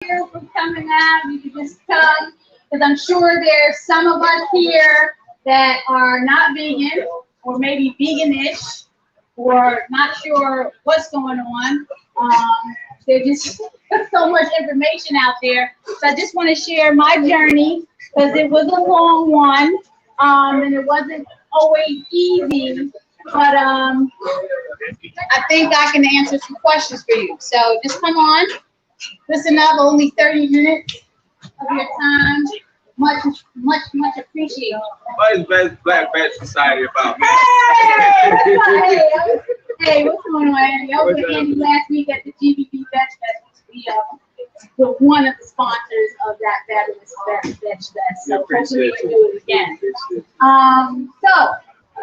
you for coming out. You can just come, because I'm sure there's some of us here that are not vegan, or maybe veganish, or not sure what's going on. There's just so much information out there. So I just want to share my journey, because it was a long one, and it wasn't always easy. But I think I can answer some questions for you. So just come on, listen up. Only 30 minutes of your time. Much appreciated. What is Black Veg Society about? Hey, what's going on, Andy? I was with Andy last week at the GBB Veg Fest. We're one of the sponsors of that Veg Fest. So hopefully we'll do it again. So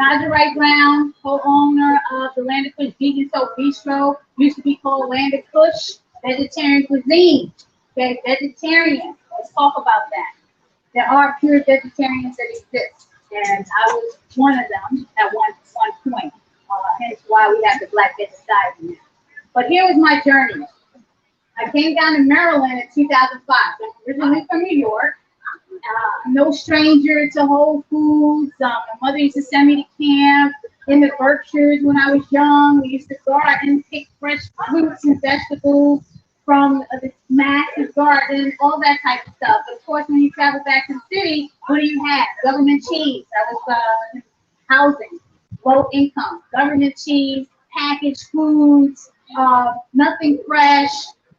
Naijha Wright-Brown, co-owner of the Land of Kush Vegan Soap Bistro, used to be called Land of Kush Vegetarian Cuisine. Okay, vegetarian. Let's talk about that. There are pure vegetarians that exist, and I was one of them at one point. Hence why we have the Black Veg Society now. But here was my journey. I came down to Maryland in 2005. I'm originally from New York. No stranger to Whole Foods. My mother used to send me to camp in the Berkshires when I was young. We used to garden, pick fresh fruits and vegetables from the massive garden, all that type of stuff. But of course, when you travel back to the city, what do you have? Government cheese. That was housing, low income, government cheese, packaged foods, nothing fresh.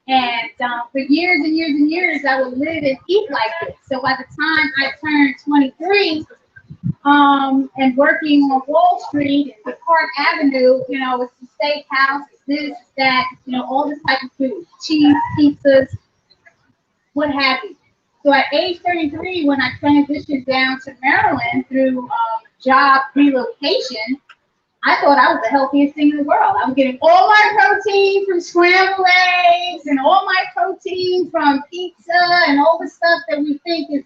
And for years and years and years, I would live and eat like this. So by the time I turned 23, and working on Wall Street and Park Avenue, you know, it's the steakhouse, it's this, it's that, you know, all this type of food, cheese, pizzas, what have you. So at age 33, when I transitioned down to Maryland through job relocation, I thought I was the healthiest thing in the world. I was getting all my protein from scrambled eggs and all my protein from pizza and all the stuff that we think is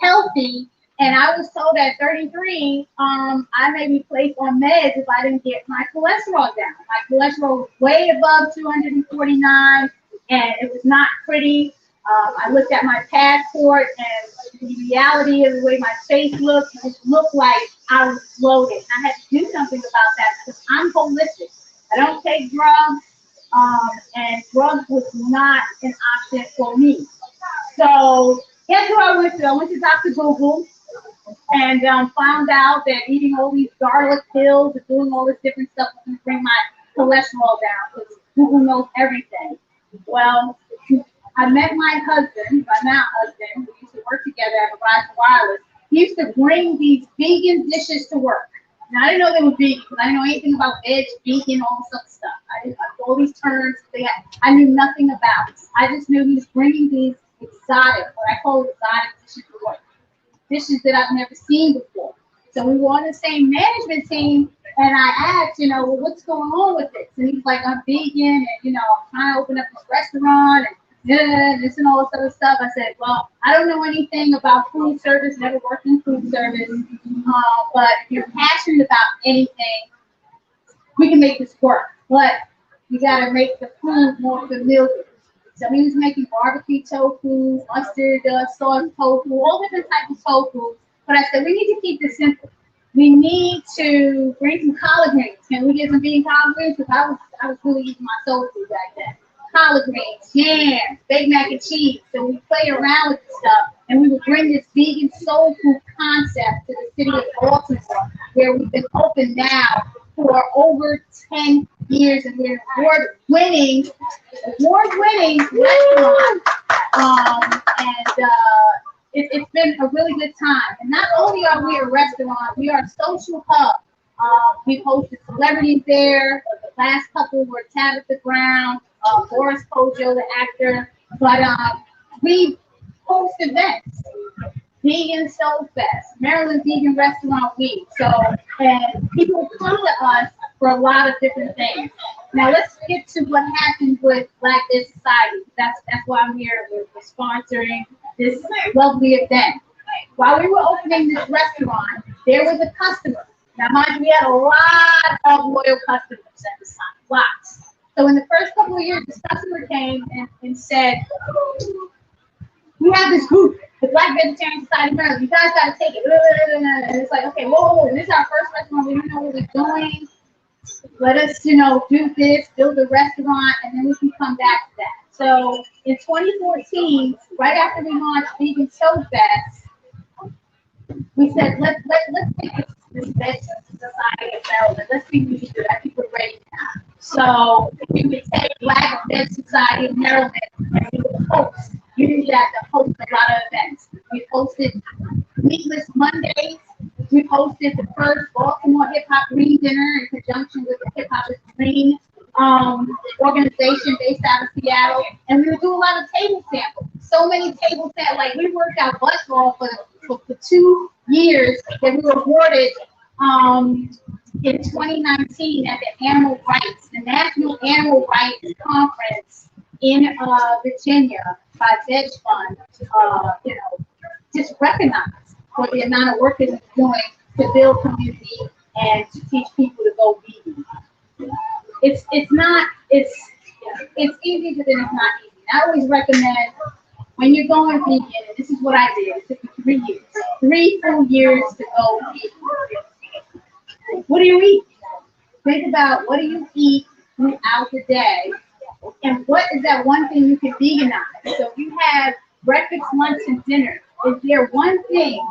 healthy. And I was told at 33, I may be placed on meds if I didn't get my cholesterol down. My cholesterol was way above 249, and it was not pretty. I looked at my passport, and the reality of the way my face looked, it looked like I was bloated. I had to do something about that because I'm holistic. I don't take drugs, and drugs was not an option for me. So guess who I went to? I went to Dr. Google and found out that eating all these garlic pills and doing all this different stuff was going to bring my cholesterol down because Google knows everything. Well, I met my husband, my now husband, we used to work together at Verizon Wireless. He used to bring these vegan dishes to work. Now, I didn't know they were vegan because I didn't know anything about veg, vegan, all this other stuff. I didn't know all these terms I knew nothing about. I just knew he was bringing these exotic, what I call exotic dishes to work. Dishes that I've never seen before. So we were on the same management team, and I asked, you know, well, what's going on with this? And he's like, I'm vegan, and, you know, I'm trying to open up this restaurant, and this and all this other stuff. I said, well, I don't know anything about food service, never worked in food service, but if you're passionate about anything, we can make this work. But you got to make the food more familiar. So he was making barbecue tofu, mustard sauce tofu, all different types of tofu. But I said, we need to keep this simple. We need to bring some collard greens. Can we get some vegan collard greens? Because I was really eating my soul food back then. Collard greens, yams, baked mac and cheese. So we play around with this stuff, and we would bring this vegan soul food concept to the city of Baltimore, where we've been open now for over 10 years, and we're award-winning restaurant. It's been a really good time. And not only are we a restaurant, we are a social hub. We've hosted celebrities there. The last couple were Tabitha Brown, Boris Kojo, the actor. But we host events. Vegan Soul Fest, Maryland Vegan Restaurant Week. So, and people come to us for a lot of different things. Now let's get to what happened with Black Veg Society. That's why I'm here. We're sponsoring this lovely event. While we were opening this restaurant, there was a customer. Now, mind you, we had a lot of loyal customers at this time, lots. So in the first couple of years, this customer came and said, we have this group, the Black Vegetarian Society of Maryland. You guys got to take it. And it's like, okay, whoa, this is our first restaurant. We don't know what we're doing. Let us, do this, build a restaurant, and then we can come back to that. So in 2014, right after we launched Vegan Soul Fest, we said, let's take this Vegetarian Society of Maryland. Let's see what we can do. I think we're ready now. So we would take Black Vegetarian Society of Maryland and we would host. You do that to host a lot of events. We hosted Meatless Mondays. We hosted the first Baltimore Hip Hop Green Dinner in conjunction with the Hip Hop is Green organization based out of Seattle. And we would do a lot of table samples. So many table samples. Like we worked our butts off for 2 years that we were awarded in 2019 at the Animal Rights, the National Animal Rights Conference in Virginia by Veg Fund, just recognized for the amount of work that it's doing to build community and to teach people to go vegan. It's easy, but then it's not easy. I always recommend when you're going vegan, and this is what I did. It took me 3 years, 3 full years to go vegan. What do you eat? Think about what do you eat throughout the day, and what is that one thing you can veganize? So if you have breakfast, lunch, and dinner, is there one thing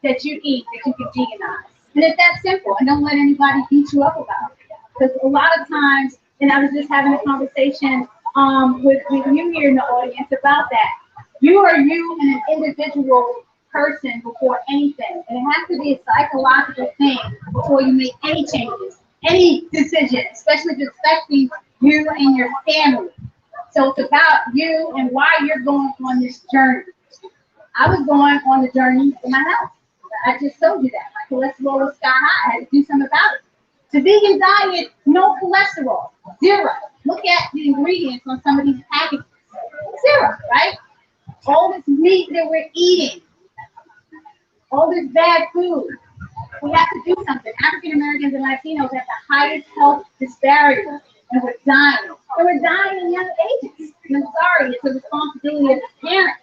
that you eat that you can veganize? And it's that simple, and don't let anybody beat you up about it. Because a lot of times, and I was just having a conversation with you here in the audience about that. You are you and an individual person before anything. And it has to be a psychological thing before you make any changes, any decision, especially if it's affecting you and your family. So it's about you and why you're going on this journey. I was going on the journey for my health. I just told you that. My cholesterol was sky high. I had to do something about it. The vegan diet, no cholesterol, 0. Look at the ingredients on some of these packages. 0, right? All this meat that we're eating, all this bad food. We have to do something. African Americans and Latinos have the highest health disparity, and we're dying. And we're dying in young ages. And I'm sorry, it's a responsibility of the parents.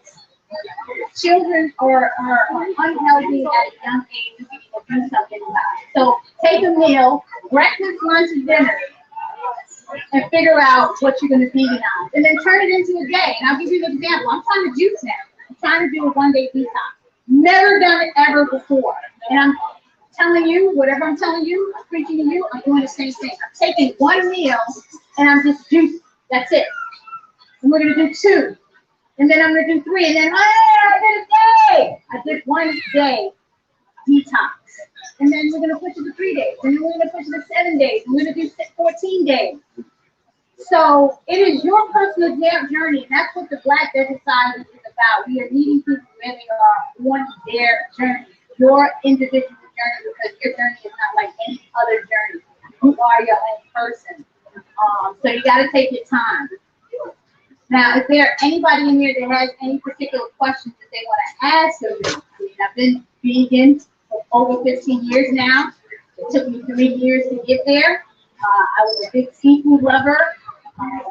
Children are unhealthy at a young age. We need to do something about it. So take a meal, breakfast, lunch, and dinner, and figure out what you're going to veganize. And then turn it into a day. And I'll give you an example. I'm trying to juice now. I'm trying to do a one-day detox. Never done it ever before. And I'm telling you, whatever I'm telling you, I'm preaching to you, I'm doing the same thing. I'm taking one meal, and I'm just juicing. That's it. And we're going to do 2. And then I'm going to do 3. And then, I did a day. I did 1 day detox. And then we're going to push it to 3 days. And then we're going to push it to 7 days. And we're going to do 14 days. So it is your personal journey. And that's what the Black Veg Society is about. We are meeting people where they are on their journey. Your individual journey, because your journey is not like any other journey. You are your own person. So you got to take your time. Now, is there anybody in here that has any particular questions that they want to ask of me? I've been vegan for over 15 years now. It took me 3 years to get there. I was a big seafood lover. My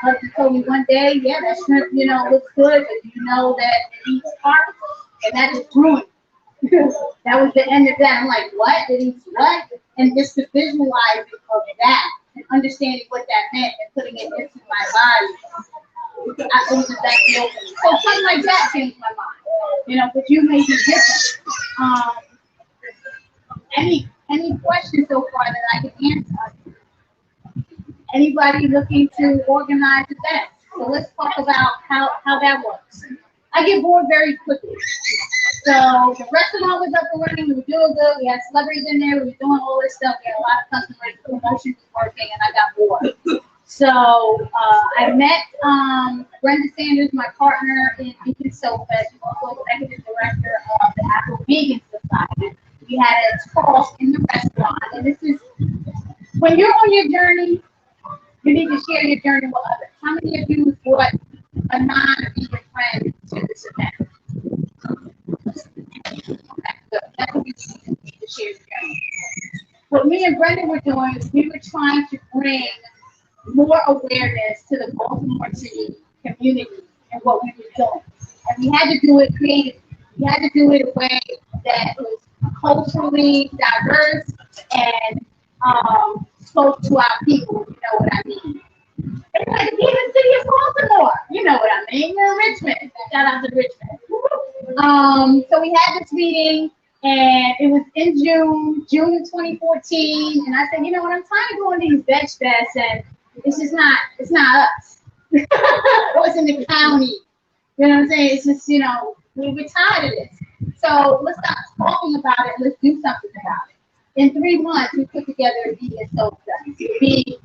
husband told me one day, yeah, that shrimp, looks good, but you know that it eats parts, and that is ruined. That was the end of that. I'm like, what? It eats what? And just to visualize of that and understanding what that meant and putting it into my body, I think that deal. So something like that changed my mind. But you may be different. Any questions so far that I can answer? Anybody looking to organize events? So let's talk about how that works. I get bored very quickly. So the restaurant was up and running, we were doing good, we had celebrities in there, we were doing all this stuff, we had a lot of customers, promotion was working, and I got bored. So I met Brenda Sanders, my partner in Vegan Soul Fest, who's also executive director of the Afro Vegan Society. We had a talk in the restaurant, and this is, when you're on your journey, you need to share your journey with others. How many of you brought a non-vegan friend to this event? Okay, good. That's what you need to share your journey. What me and Brenda were doing is we were trying to bring more awareness to the Baltimore City community and what we were doing. And we had to do it creatively. We had to do it in a way that was culturally diverse and spoke to our people, you know what I mean. It's like even the city of Baltimore, you know what I mean. We're in Richmond. Shout out to Richmond. So we had this meeting, and it was in June of 2014. And I said, you know what, I'm tired of going to these veg fests, and it's not us. Or it's in the county. You know what I'm saying? It's just, you know, we're tired of this. So let's stop talking about it. Let's do something about it. In 3 months, we put together a vegan soul fest. Be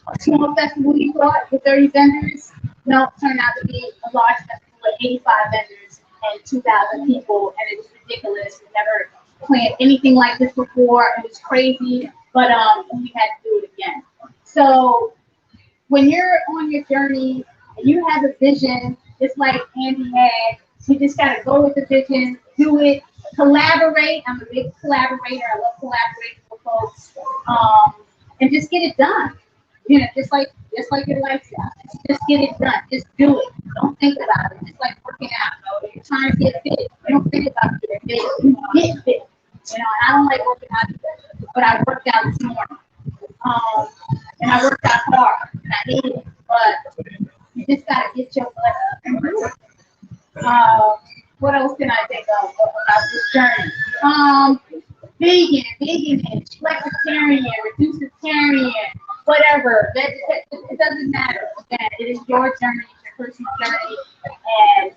a small festival we thought with 30 vendors. No, it turned out to be a large festival with 85 vendors and 2,000 people, and it was ridiculous. We never planned anything like this before. It was crazy, but we had to do it again. So when you're on your journey and you have a vision, just like Andy had, you just got to go with the vision, do it, collaborate. I'm a big collaborator. I love collaborating with folks, and just get it done. You know, just like your lifestyle. Just get it done. Just do it. Don't think about it. Just like working out. You know, you're trying to get fit. You don't think about getting fit. You get fit. You know, and I don't like working out, but I worked out this morning. And I worked out hard. And I hated it. But you just gotta get your butt up and do it. What else can I think of about this journey? Veganish, flexitarian, reducitarian, whatever. It doesn't matter. Again, it is your journey, it's your personal journey, and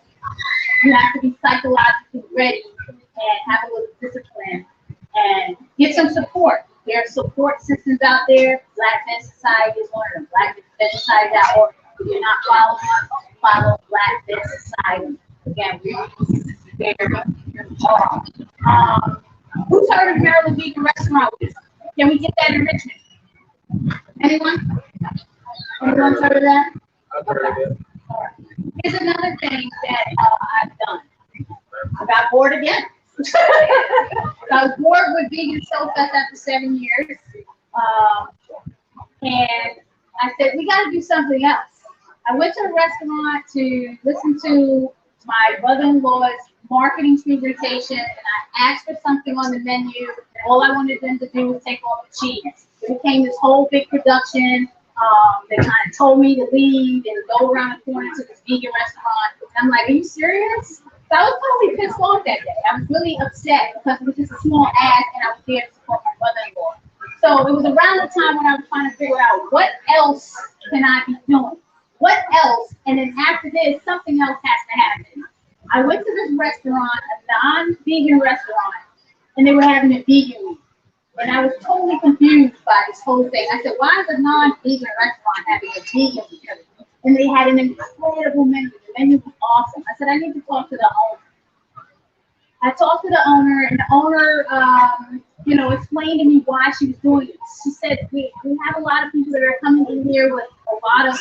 you have to be psychologically ready and have a little discipline and get some support. There are support systems out there. Black Veg Society is one of them. BlackVegSociety.org. If you're not following us, follow Black Veg Society. Again, we're who's heard of Maryland Vegan Restaurant? Can we get that in Richmond? Anyone? Anyone's heard of that? I've heard of it. All right. Here's another thing that I've done. I got bored again. I was bored with Vegan Soul Fest after 7 years. And I said, we got to do something else. I went to a restaurant to listen to my brother-in-law's marketing presentation, and I asked for something on the menu. All I wanted them to do was take off the cheese. It became this whole big production. They kind of told me to leave and go around the corner to this vegan restaurant. And I'm like, are you serious? So I was totally pissed off that day. I was really upset because it was just a small ask, and I was there to support my brother-in-law. So it was around the time when I was trying to figure out what else can I be doing? What else? And then after this, something else has to happen. I went to this restaurant, a non-vegan restaurant, and they were having a vegan week. And I was totally confused by this whole thing. I said, why is a non-vegan restaurant having a vegan week? And they had an incredible menu. The menu was awesome. I said, I need to talk to the owner. I talked to the owner, and the owner, explained to me why she was doing it. She said, we have a lot of people that are coming in here with a lot of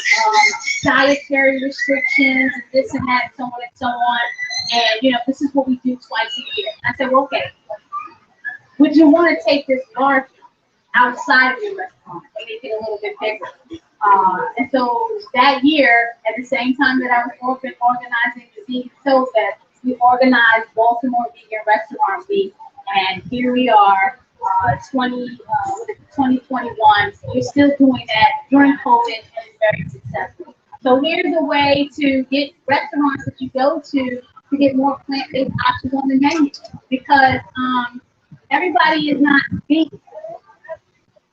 dietary restrictions, and this and that, so on and so on. And, this is what we do twice a year. I said, well, okay, would you want to take this larger outside of your restaurant and make it a little bit bigger? And so that year, at the same time that I was organizing the Vegan Soul Fest, we organized Baltimore Vegan Restaurant Week, and here we are, 2021. We're still doing that during COVID, and it's very successful. So here's a way to get restaurants that you go to get more plant-based options on the menu, because everybody is not vegan.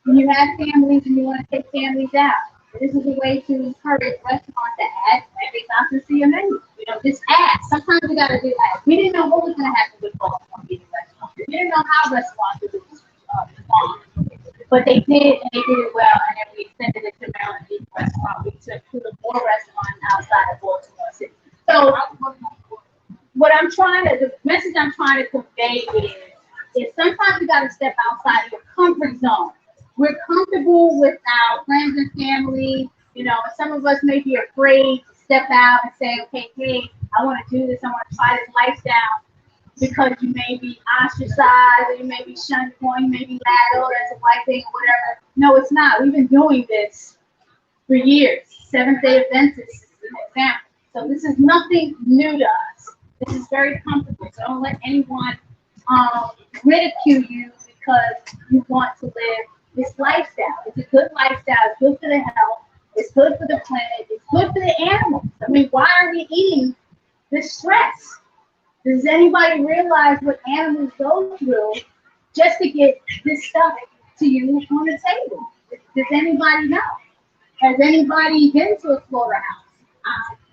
When you have families and you want to take families out, this is a way to encourage restaurants to add plant-based options to your menu. Just ask. Sometimes we got to do that. We didn't know what was going to happen with Baltimore vegan restaurants. We didn't know how restaurants would respond. But they did, and they did it well, and then we extended it to Maryland Vegan Restaurant Week to include more restaurants outside of Baltimore City. So the message I'm trying to convey is sometimes you got to step outside of your comfort zone. We're comfortable with our friends and family, and some of us may be afraid to step out and say, okay, hey, I want to do this, I want to try this lifestyle, because you may be ostracized, or you may be shunned, or you may be laughed, oh, that's a white thing, or whatever. No, it's not. We've been doing this for years. Seventh-day Adventists is an example. So this is nothing new to us. This is very comfortable. So don't let anyone ridicule you because you want to live this lifestyle. It's a good lifestyle. It's good for the health. It's good for the planet. It's good for the animals. I mean, why are we eating this stress? Does anybody realize what animals go through just to get this stuff to you on the table? Does anybody know? Has anybody been to a slaughterhouse?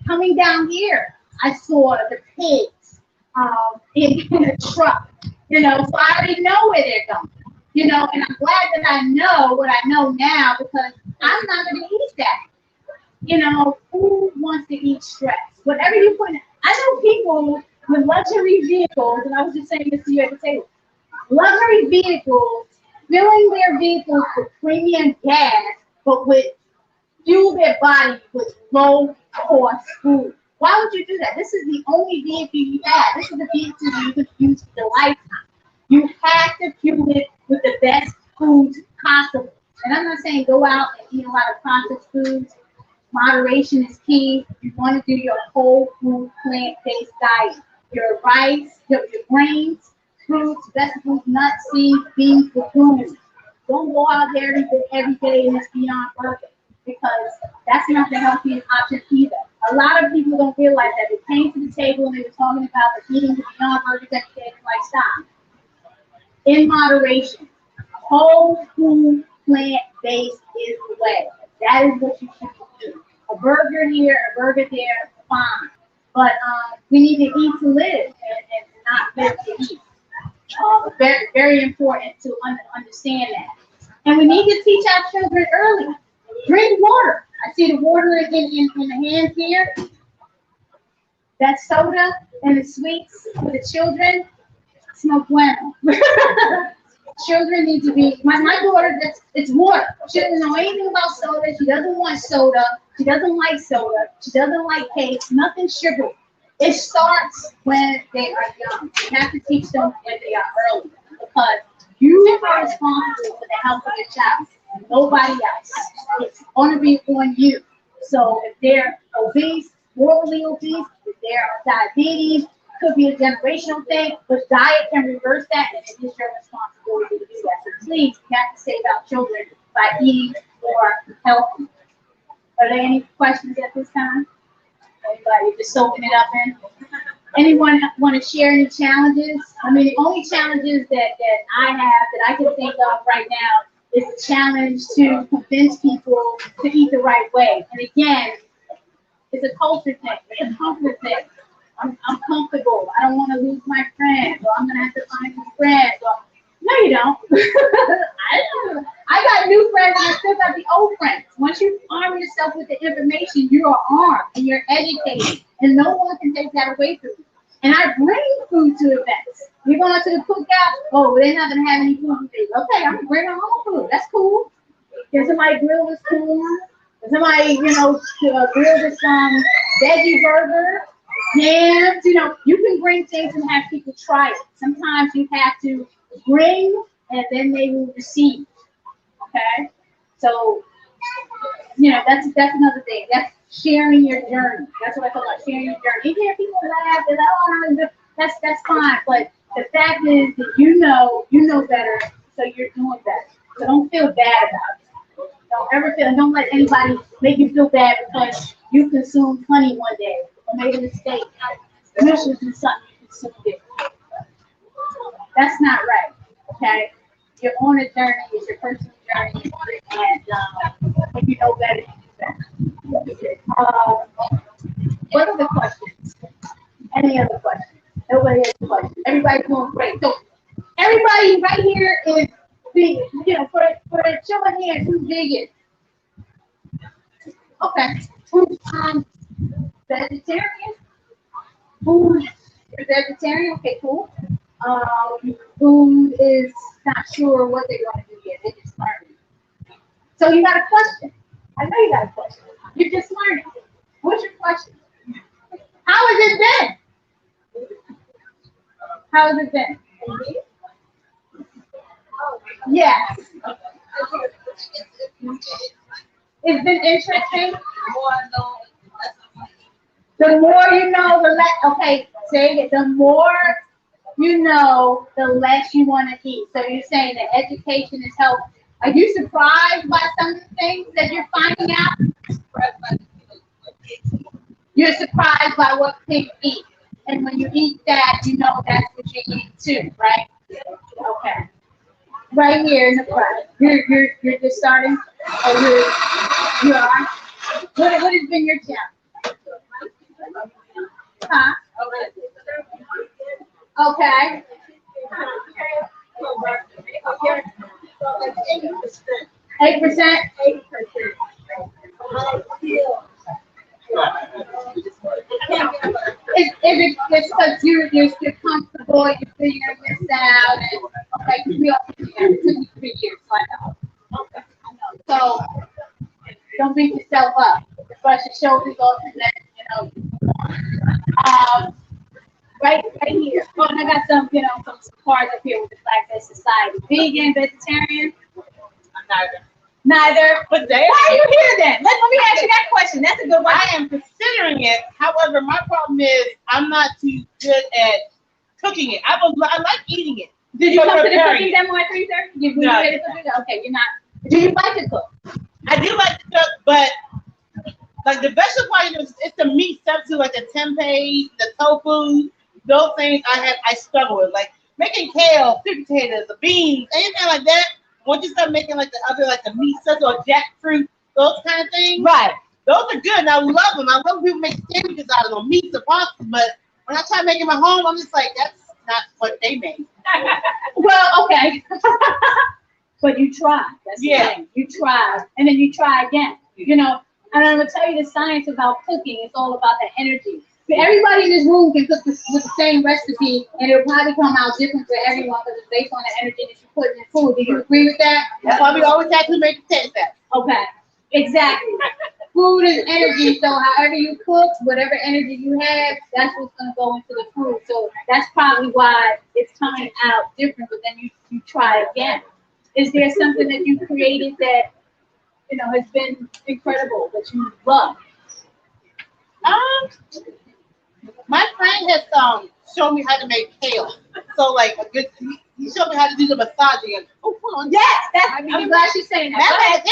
Coming down here, I saw the pigs in a truck, you know, so I already know where they're going, you know, and I'm glad that I know what I know now because I'm not going to eat that. You know, who wants to eat stress? Whatever you put in. I know people with luxury vehicles, and I was just saying this to you at the table, luxury vehicles, filling their vehicles with premium gas, but with fuel their body with low-cost food. Why would you do that? This is the only vehicle you have. This is the vehicle you could use for your lifetime. You have to fuel it with the best foods possible. And I'm not saying go out and eat a lot of processed foods. Moderation is key. You want to do your whole food, plant-based diet. Your rice, your grains, fruits, vegetables, nuts, seeds, beans, legumes. Don't go out there every day and it's beyond perfect because that's not the healthiest option either. A lot of people don't realize that they came to the table and they were talking about the eating the beyond perfect vegetarian lifestyle. In moderation, whole food, plant-based is the way. That is what you should do. A burger here, a burger there, fine. But we need to eat to live and not live to eat. Very, very important to understand that. And we need to teach our children early. Drink water. I see the water in the hands here. That soda and the sweets for the children, smoke bueno. Children need to be, my daughter, it's water. She doesn't know anything about soda. She doesn't want soda. She doesn't like soda. She doesn't like cake. Nothing sugary. It starts when they are young. You have to teach them when they are early because you are responsible for the health of your child. Nobody else. It's going to be on you. So if they're obese, morbidly obese, if they're diabetes, could be a generational thing, but diet can reverse that, and it is your responsibility to do that. So please, you have to save our children by eating more healthy. Are there any questions at this time? Anybody just soaking it up in? Anyone want to share any challenges? I mean, the only challenges that I have that I can think of right now is a challenge to convince people to eat the right way. And again, it's a culture thing. It's a comfort thing. I'm comfortable. I don't want to lose my friends, or I'm gonna have to find new friends. Or, no, you don't. I got new friends, and I still got the old friends. Once you arm yourself with the information, you are armed and you're educated, and no one can take that away from you. And I bring food to events. We're going to the cookout. Oh, they're not gonna have any food today. Okay, I'm gonna bring my own food. That's cool. Can somebody grill this corn? Can somebody, grill this veggie burger? Yams, you can bring things and have people try it. Sometimes you have to bring and then they will receive. Okay? So, that's another thing. That's sharing your journey. That's what I call about sharing your journey. You hear people laugh and that's fine. But the fact is that you know better, so you're doing better. So don't feel bad about it. Don't let anybody make you feel bad because you consumed honey one day. Made a mistake. You should do something you consumed it. That's not right. Okay? You're on a journey, it's your personal journey, and if you know better, you do better. What other questions? Any other questions? Nobody has a question. Everybody's doing great. So everybody right here is vegan. For the children here, who's vegan? Okay. Who's vegetarian? Who's vegetarian? Okay, cool. Who is not sure what they're going to do yet? They're just learning. So you got a question? I know you got a question. You're just learning. What's your question? How has it been? How has it been? Yes. It's been interesting. The more you know, the less. Okay, say it. The more you know, the less you want to eat. So you're saying that education is helpful. Are you surprised by some of the things that you're finding out? You're surprised by what pigs eat. And when you eat that, you know that's what you eat too, right? Okay. Right here in the front. You're just starting? Oh, you are? What has been your jump? Huh? Okay. 8%? Is it just because you're comfortable, you're figuring this out, and okay, because we all been together, it took me 3 years, so I know. Okay, I know. So don't beat yourself up. Brush your shoulders off and let right here. Oh, and I got some, some cards up here with the Black Veg Society. Vegan, vegetarian? I'm neither. But why are you here then? Let me ask you that question. That's a good one. I am considering it. However, my problem is I'm not too good at cooking it. I like eating it. Did you come to the cooking demo at 3:30? No. Okay, you're not. Do you like to cook? I do like to cook, but like the vegetable part, it's the meat substitute, like the tempeh, the tofu, those things I struggle with. Like making kale, sweet potatoes, the beans, anything like that. Once you start making like the other, like the meat substitute or jackfruit, those kind of things. Right. Those are good, and I love them. I love people make sandwiches out of them, meats and pasta. But when I try making my home, I'm just like, that's not what they make. Well, okay. But you try. That's the thing. You try, and then you try again. And I'm gonna tell you the science about cooking. It's all about the energy. Everybody in this room can cook with the same recipe, and it'll probably come out different for everyone because it's based on the energy that you put in the food. Do you agree with that? That's why we always have to make it taste that. Okay, exactly. Food is energy, so however you cook, whatever energy you have, that's what's going to go into the food. So that's probably why it's coming out different, but then you try again. Is there something that you created that, has been incredible, that you love? My friend has shown me how to make kale. So like he showed me how to do the massaging. Oh, hold on. Yes, I'm glad she's saying that.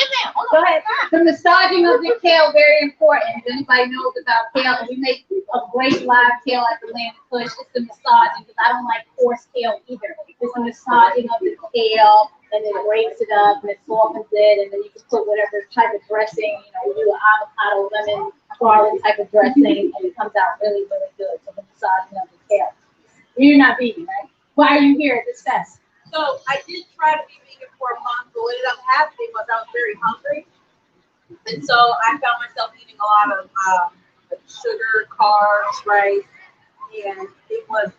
Go ahead. The massaging of the kale, very important. If anybody knows about kale, and we make a great live kale at the Land of Push. It's the massaging, because I don't like coarse kale either. It's the massaging of the kale, and then it breaks it up and it softens it, and then you can put whatever type of dressing, you do an avocado, lemon, garlic type of dressing, and it comes out really, really good. So the massaging of the kale. You're not vegan, right? Why are you here at this fest? So I did try to be vegan for a month, but what ended up happening was I was very hungry. And so I found myself eating a lot of sugar, carbs, rice, and it was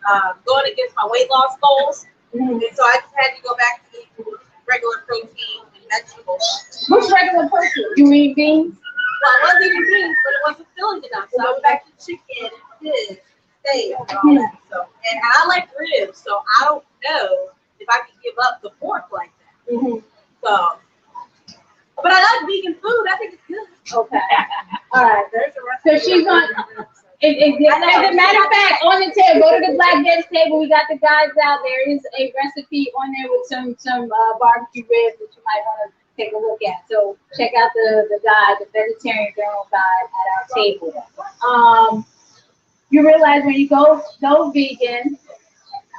going against my weight loss goals. Mm-hmm. And so I just had to go back to eating regular protein and vegetables. What's regular protein? You eat beans? Well, I was eating beans, but it wasn't filling enough. So I went back to chicken and fish, steak, and all that. So, and I like ribs, so I don't know if I could give up the pork like that. Mm-hmm. So, but I like vegan food. I think it's good. Okay. All right. So she's on. As a matter of fact, on the table, go to the Black Veg table. We got the guides out. There is a recipe on there with some barbecue ribs that you might want to take a look at. So check out the guide, the vegetarian journal guide at our table. You realize when you go vegan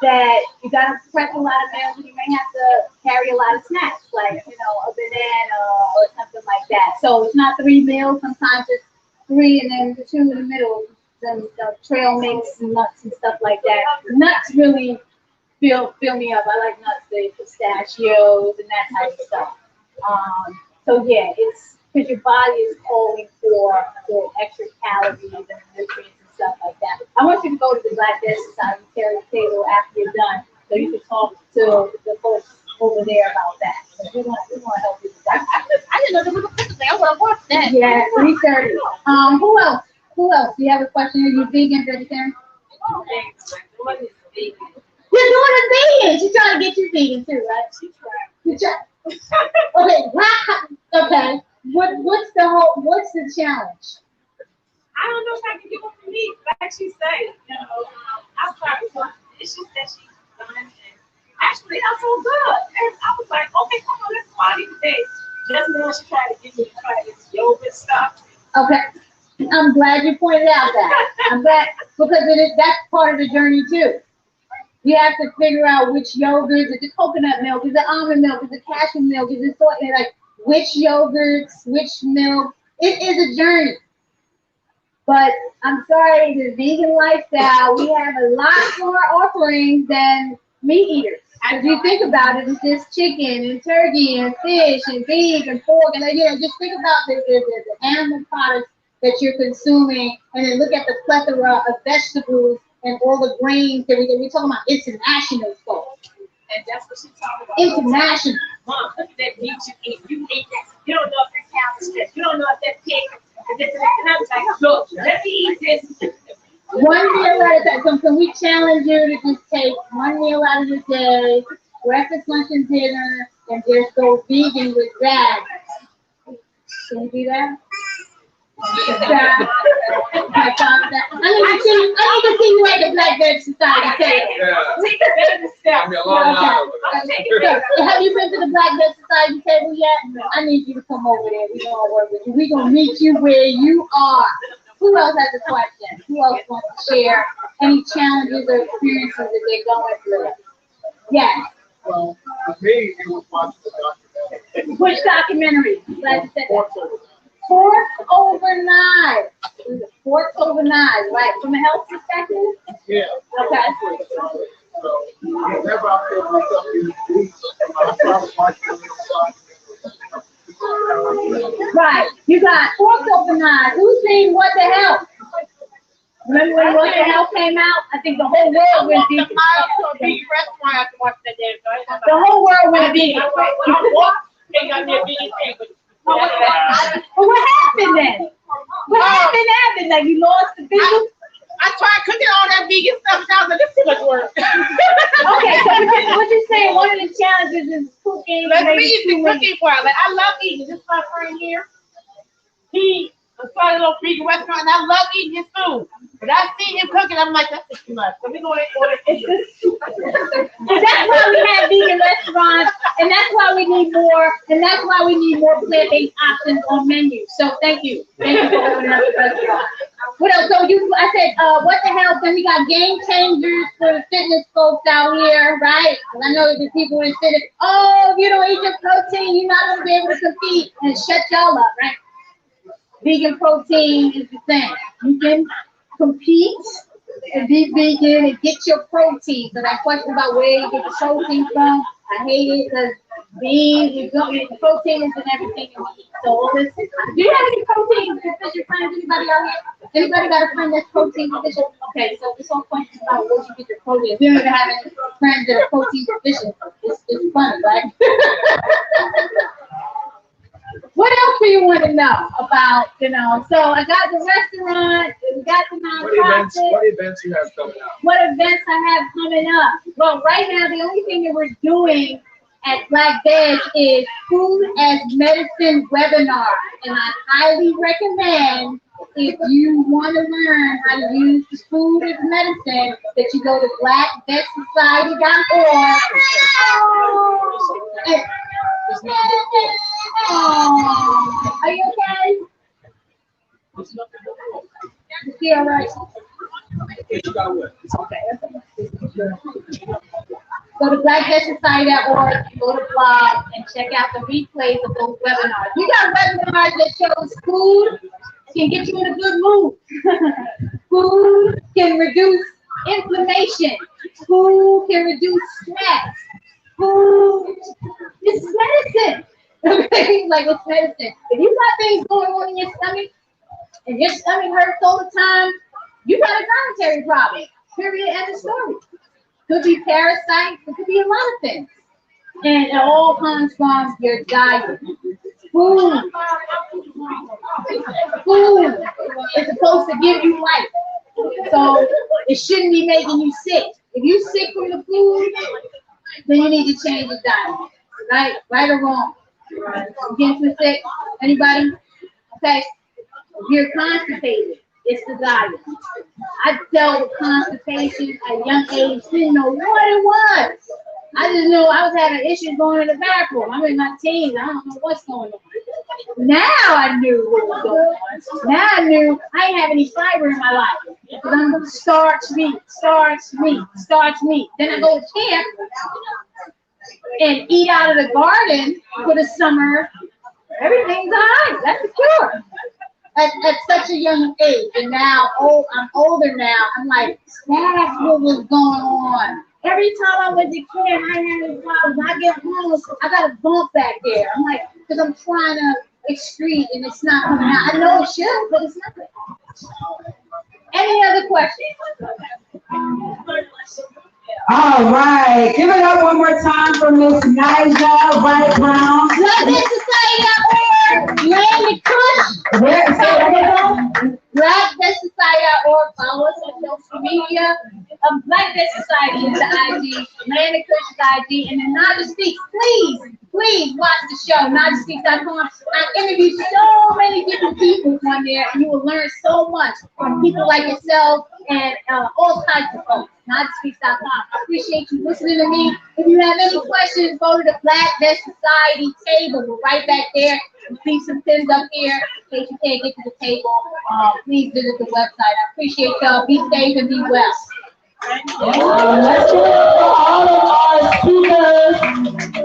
that you gotta prep a lot of meals, and you may have to carry a lot of snacks, like a banana or something like that. So it's not 3 meals. Sometimes it's 3 and then the 2 in the middle. The trail mix and nuts and stuff like that. Nuts really fill me up. I like nuts, the pistachios and that type of stuff. So yeah, it's because your body is calling for the extra calories and nutrients and stuff like that. I want you to go to the Black Veg Society table after you're done, so you can talk to the folks over there about that. So we want to help you with that. I didn't know there was a picture there. I would have watched that. Yeah, 3:30. Who else? Do you have a question? Are you vegan, vegetarian? You're doing a vegan. She's trying to get you vegan too, right? You try. Okay. Okay. what's the challenge? I don't know if I can give up for me. Like she said, I started with dishes that she's done, and actually that's so good. And I was like, okay, come on, let's go out today. Just now she tried to get me to try this yogurt stuff. Okay. I'm glad you pointed out that. I'm glad, because that's part of the journey too. You have to figure out which yogurts, is it coconut milk, is it almond milk, is it cashew milk, is it soy, like which yogurts, which milk. It is a journey. But I'm sorry, the vegan lifestyle, we have a lot more offerings than meat eaters. If you think about it, it's just chicken and turkey and fish and beef and pork, and just think about the animal products that you're consuming, and then look at the plethora of vegetables and all the grains that we're talking about. International stuff. And that's what she's talking about. International. Mom, look at that meat you eat. You eat that. You don't know if that's cow strip. You don't know if that's pig. And I was like, look, let me eat this. One meal at a time. So can we challenge you to just take one meal out of the day, breakfast, lunch, and dinner, and just go vegan with that? Can you do that? I need to see you at the Black Veg Society table. Have you been to the Black Veg Society table yet? I need you to come over there. We're gonna work with you. We're gonna meet you where you are. Who else has a question? Who else wants to share any challenges or experiences that they're going through? Yes. Well, for me, it was watching the documentary. Which documentary? Fork Over Knives. Fork Over Knives, right? From a health perspective? Yeah. Okay. So, whenever I feel myself in the weeds, I start watching the inside. Right. You got Fork Over Knives. Who's saying What the Hell? Remember when What the Hell came out? I think the whole world went vegan. The whole world went vegan. Well, what happened then? What happened? Like you lost the business? I tried cooking all that vegan stuff, and I was like, this is too much work. Okay, so what you're saying, one of the challenges is cooking. Let's eat the cooking part. Like, I love eating. This is my friend here. He started a little vegan restaurant, and I love eating his food. But I see him cooking, I'm like, that's just too much. So we're going to order it. That's why we have vegan restaurants, and that's why we need more, plant-based options on menus. So thank you. Thank you for opening up the restaurant. What else? So I said, what the hell? Then we got game changers for the fitness folks out here, right? And I know the people in fitness, if you don't eat your protein, you're not gonna be able to compete, and shut y'all up, right? Vegan protein is the thing. You can compete and be vegan and get your protein. So that question about where you get the protein from, I hate it because beans, the protein is in everything you eat. So all this, do you have any protein deficient friends? Anybody out here? Anybody got a friend that's protein deficient? Okay, so this whole question about where you get your protein. If you don't even have any friends that are protein deficient, it's funny, right? What else do you want to know about, so I got the restaurant, we got the nonprofit. What events you have coming up? What events I have coming up? Well, right now, the only thing that we're doing at Black Veg is Food as Medicine webinar. And I highly recommend, if you want to learn how to use the food as medicine, that you go to blackvegsociety.org. Are you okay? You feel all right? Go to blackvegsociety.org, go to blog, and check out the replays of those webinars. We got webinars that shows food can get you in a good mood. Food can reduce inflammation. Food can reduce stress. Food is medicine. Okay, like it's medicine. If you got things going on in your stomach and your stomach hurts all the time, you got a dietary problem. Period. End of story. Could be parasites. It could be a lot of things, and it all comes from your diet. Food is supposed to give you life, so it shouldn't be making you sick. If you're sick from the food, then you need to change your diet. Right or wrong. Getting too sick? Anybody? Okay. If you're constipated, it's the diet. I dealt with constipation at a young age, didn't know what it was. I just knew I was having issues going in the bathroom. I'm in my teens. I don't know what's going on. Now I knew what was going on. Now I knew I didn't have any fiber in my life. Because I'm starch meat. Then I go to camp and eat out of the garden for the summer. Everything's all right. That's the cure. At such a young age, and now I'm older now. I'm like, that's what was going on. Every time I went to camp, I had a problem. I get home, I got a bump back there. I'm like, because I'm trying to excrete and it's not coming out. I know it should, but it's not. Any other questions? All right, give it up one more time for Miss Naijha Wright-Brown. BlackVegSociety.org, Land the Kush. Where say that again? BlackVegSociety.org. Follow us on social media. Black Veg Society is the IG, Land the Kush is IG, and then Naijha Speaks. Please watch the show, NaijhaSpeaks.com. I interviewed so many different people on there, and you will learn so much from people like yourself and all types of folks. NaijhaSpeaks.com. I appreciate you listening to me. If you have any questions, go to the Black Veg Society table. We're right back there. Leave some pins up here in case you can't get to the table. Please visit the website. I appreciate y'all. Be safe and be well. Let's give it up for all of our speakers.